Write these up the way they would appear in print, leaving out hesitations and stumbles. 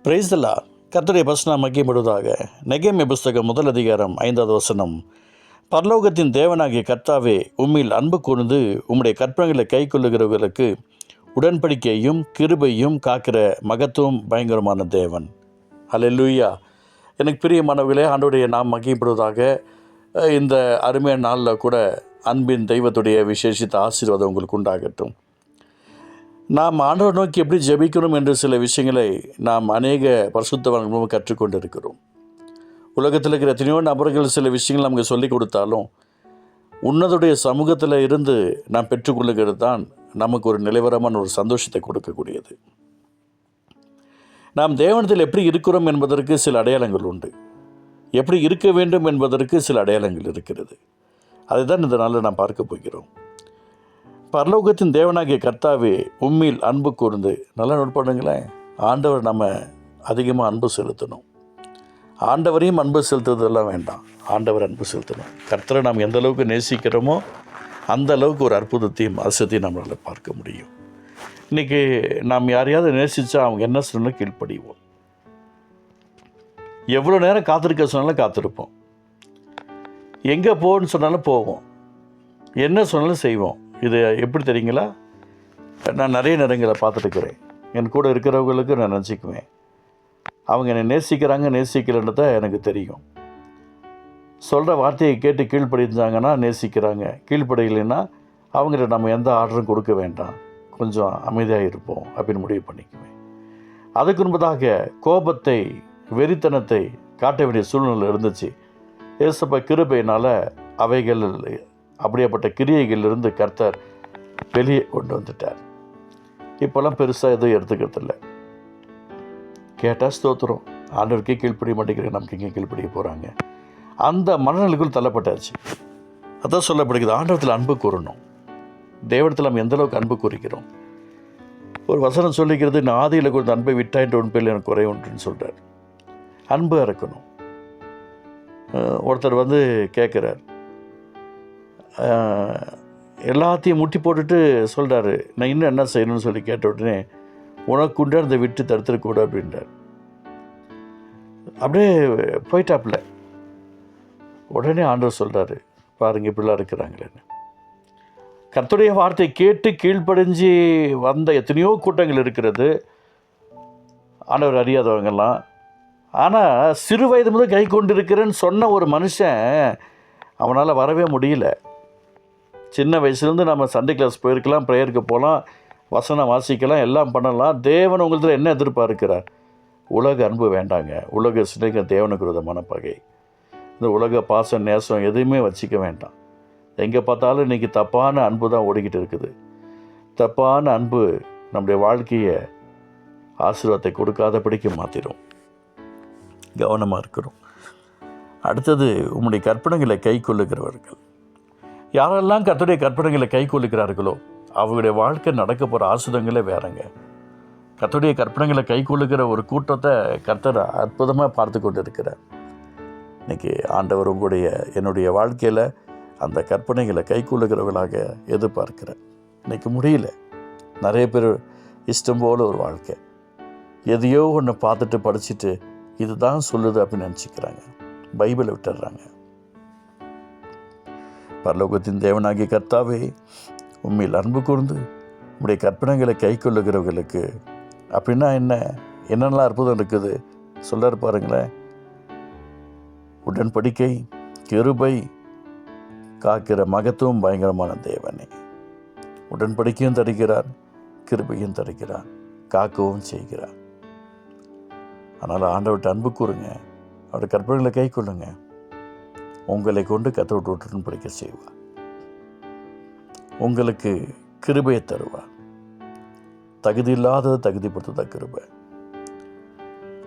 Praise the Lord. கர்த்தருடைய பரிசுநாமம் மகிமைப்படுவதாக. நெகேமியா புஸ்தகம் 1 பரலோகத்தின் தேவனாகிய கர்த்தாவே, உம்மில் அன்பு கூர்ந்து உம்முடைய கற்பனைகளை கை கொள்ளுகிறவர்களுக்கு உடன்படிக்கையும் கிருபையும் காக்கிற மகத்துவம் பயங்கரமான தேவன். ஹல்லேலூயா. எனக்கு பிரியமானவர்களே, ஆண்டவருடைய நாம் மகிமைப்படுவதாக. இந்த அருமையான நாளில் கூட அன்பின் தெய்வத்துடைய விசேஷித்த ஆசீர்வாதம் உங்களுக்கு உண்டாகட்டும். நாம் ஆண்டவர் நோக்கி எப்படி ஜெபிக்கணும் என்ற சில விஷயங்களை நாம் அநேக பரிசுத்தவான்கள் மூலம் கற்றுக்கொண்டு இருக்கிறோம். உலகத்தில் இருக்கிற எத்தனையோ நபர்கள் சில விஷயங்கள் நமக்கு சொல்லிக் கொடுத்தாலும் உன்னதுடைய சமூகத்தில் இருந்து நாம் பெற்றுக்கொள்ளுகிறது தான் நமக்கு ஒரு நிலைவரமான ஒரு சந்தோஷத்தை கொடுக்கக்கூடியது. நாம் தேவனத்தில் எப்படி இருக்கிறோம் என்பதற்கு சில அடையாளங்கள் உண்டு. எப்படி இருக்க வேண்டும் என்பதற்கு சில அடையாளங்கள் இருக்கிறது. அதை தான் இந்த நாளில் நாம் பார்க்க போகிறோம். பரலோகத்தின் தேவனாகிய கர்த்தாவே, உம்மில் அன்பு கூர்ந்து. நல்லா நோட் பண்ணுங்களேன். ஆண்டவர் நம்ம அதிகமாக அன்பு செலுத்தணும். ஆண்டவரையும் அன்பு செலுத்துறதெல்லாம் வேண்டாம், ஆண்டவர் அன்பு செலுத்தணும். கர்த்தரை நாம் எந்த அளவுக்கு நேசிக்கிறோமோ அந்த அளவுக்கு ஒரு அற்புதத்தையும் அதிசயத்தையும் நம்மளால் பார்க்க முடியும். இன்றைக்கி நாம் யாரையாவது நேசித்தா அவங்க என்ன சொன்னாலும் கீழ்ப்படிவோம். எவ்வளோ நேரம் காத்திருக்க சொன்னாலும் காத்திருப்போம். எங்கே போகணுன்னு சொன்னாலும் போவோம். என்ன சொன்னாலும் செய்வோம். இது எப்படி தெரியுங்களா? நான் நிறைய நேரங்களை பார்த்துட்டுருக்கிறேன். என் கூட இருக்கிறவங்களுக்கு நான் நினச்சிக்குவேன், அவங்க என்னை நேசிக்கிறாங்க நேசிக்கலன்றத எனக்கு தெரியும். சொல்கிற வார்த்தையை கேட்டு கீழ்ப்படிஞ்சாங்கன்னா நேசிக்கிறாங்க, கீழ்ப்படையிலைன்னா அவங்கள்ட்ட நம்ம எந்த ஆர்டரும் கொடுக்க வேண்டாம், கொஞ்சம் அமைதியாக இருப்போம் அப்படின்னு முடிவு பண்ணிக்குவேன். அதுக்கு முன்பதாக கோபத்தை வெறித்தனத்தை காட்ட வேண்டிய சூழ்நிலை இருந்துச்சு. ஏசப்பா கிருபையினால் அவைகள் அப்படியேப்பட்ட கிரியைகளிலிருந்து கர்த்தர் வெளியே கொண்டு வந்துட்டார். இப்போல்லாம் பெருசாக எதுவும் எடுத்துக்கிறதில்ல. கேட்டால் ஸ்தோத்திரம், ஆண்டவருக்கே கீழ்ப்படிய மாட்டேங்கிறேன், நமக்கு இங்கே கீழ்ப்படிய போகிறாங்க. அந்த மனநிலைக்குள் தள்ளப்பட்டாச்சு. அதான் சொல்லப்படுகிறது, ஆண்டவத்தில் அன்பு கூறணும். தேவனத்தில் நம்ம எந்தளவுக்கு அன்பு கூறுகிறோம். ஒரு வசனம் சொல்லிக்கிறது, நான் ஆதியில் கொடுத்த அன்பை விட்டாயின்ற உண்மையில் எனக்கு குறை ஒன்றுன்னு சொல்கிறார். அன்பு இருக்கணும். ஒருத்தர் கேட்குறார், எல்லாத்தையும் முட்டி போட்டுட்டு சொல்கிறாரு, நான் இன்னும் என்ன செய்யணும்னு சொல்லி கேட்ட உடனே, உனக்கு உண்டானதை விட்டு தடுத்துடக்கூட அப்படின்றார். அப்படியே போயிட்டாப்புல. உடனே ஆண்டவர் சொல்கிறாரு, பாருங்க இப்படிலாம் இருக்கிறாங்களேன்னு. கர்த்தருடைய வார்த்தை கேட்டு கீழ்ப்படிஞ்சு வந்த எத்தனையோ கூட்டங்கள் இருக்கிறது, ஆண்டவர் அறியாதவங்கெல்லாம். ஆனால் சிறு வயது முதல் கை கொண்டிருக்கிறேன்னு சொன்ன ஒரு மனுஷன் அவனால் வரவே முடியல. சின்ன வயசுலேருந்து நம்ம சண்டே கிளாஸ் போயிருக்கலாம், ப்ரேயருக்கு போகலாம், வசனம் வாசிக்கலாம், எல்லாம் பண்ணலாம். தேவன் உங்கள்கிட்ட என்ன எதிர்பார்க்கிறார்? உலக அன்பு வேண்டாங்க. உலக சிநேகம் தேவனுக்கு விரோதமான பகை. இந்த உலக பாசம் நேசம் எதுவுமே வச்சிக்க வேண்டாம். எங்கே பார்த்தாலும் இன்றைக்கி தப்பான அன்பு தான் ஓடிக்கிட்டு இருக்குது. தப்பான அன்பு நம்முடைய வாழ்க்கையை ஆசீர்வாதத்தை கொடுக்காதபடிக்கு மாற்றிடும். கவனமாக இருக்கிறோம். அடுத்தது, உம்முடைய கற்பனைகளை கை கொள்ளுகிறவர்கள். யாரெல்லாம் கர்த்தருடைய கற்பனைகளை கை கொள்ளுகிறார்களோ அவங்களுடைய வாழ்க்கை நடக்க போகிற ஆசிரங்களே வேறங்க. கர்த்தருடைய கற்பனைகளை கை கொள்ளுகிற ஒரு கூட்டத்தை கர்த்தர் அற்புதமாக பார்த்து கொண்டு இருக்கிறார். இன்றைக்கி ஆண்டவர் உங்களுடைய என்னுடைய வாழ்க்கையில் அந்த கற்பனைகளை கை கொள்ளுகிறவர்களாக எதிர்பார்க்கிறேன். இன்றைக்கி முடியல. நிறைய பேர் இஷ்டம் போல் ஒரு வாழ்க்கை, எதையோ ஒன்று பார்த்துட்டு படிச்சுட்டு இதுதான் சொல்லுது அப்படின்னு நினச்சிக்கிறாங்க, பைபிளை விட்டுடுறாங்க. பரலோகத்தின் தேவனாகிய கர்த்தாவே, உம்மில் அன்பு கூர்ந்து உம்முடைய கற்பனைகளை கை கொள்ளுகிறவர்களுக்கு. அப்படின்னா என்னென்னலாம் அற்புதம் இருக்குது சொல்ல பாருங்களேன். உடன்படிக்கை கிருபை காக்கிற மகத்துவம் பயங்கரமான தேவனே. உடன்படிக்கையும் தருகிறார், கிருபையும் தருகிறார், காக்கவும் செய்கிறார். அதனால் ஆண்டவர்கிட்ட அன்பு கூறுங்க, அவருடைய கற்பனைகளை கை கொள்ளுங்க. உங்களை கொண்டு கர்த்தர் உடன்படிக்கை செய்வார். உங்களுக்கு கிருபையை தருவார். தகுதி இல்லாததை தகுதிப்படுத்த கிருபை.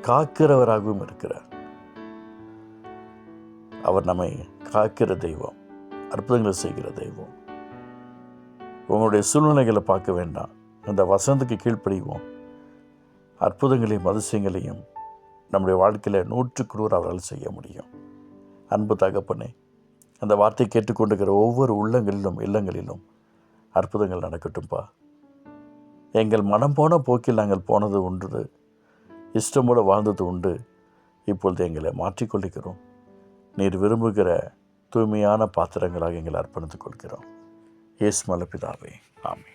காக்கிறவராகவும் இருக்கிறார். அவர் நம்மை காக்கிற தெய்வம், அற்புதங்களை செய்கிற தெய்வம். உங்களுடைய சூழ்நிலைகளை பார்க்க வேண்டாம், இந்த வசனத்துக்கு கீழ்ப்படிவோம். அற்புதங்களையும் அதிசயங்களையும் நம்முடைய வாழ்க்கையில் 100% அவரால் செய்ய முடியும். அன்பு தகப்பனே, அந்த வார்த்தை கேட்டுக்கொண்டிருக்கிற ஒவ்வொரு உள்ளங்களிலும் இல்லங்களிலும் அற்புதங்கள் நடக்கட்டும்பா. எங்கள் மனம் போன போக்கில் நாங்கள் போனது ஒன்று, இஷ்டமோடு வாழ்ந்தது உண்டு. இப்பொழுது எங்களை மாற்றிக்கொள்கிறோம். நீர் விரும்புகிற தூய்மையான பாத்திரங்களாக எங்களை அர்ப்பணித்துக் கொள்கிறோம். இயேசு மல பிதாவே, ஆமென்.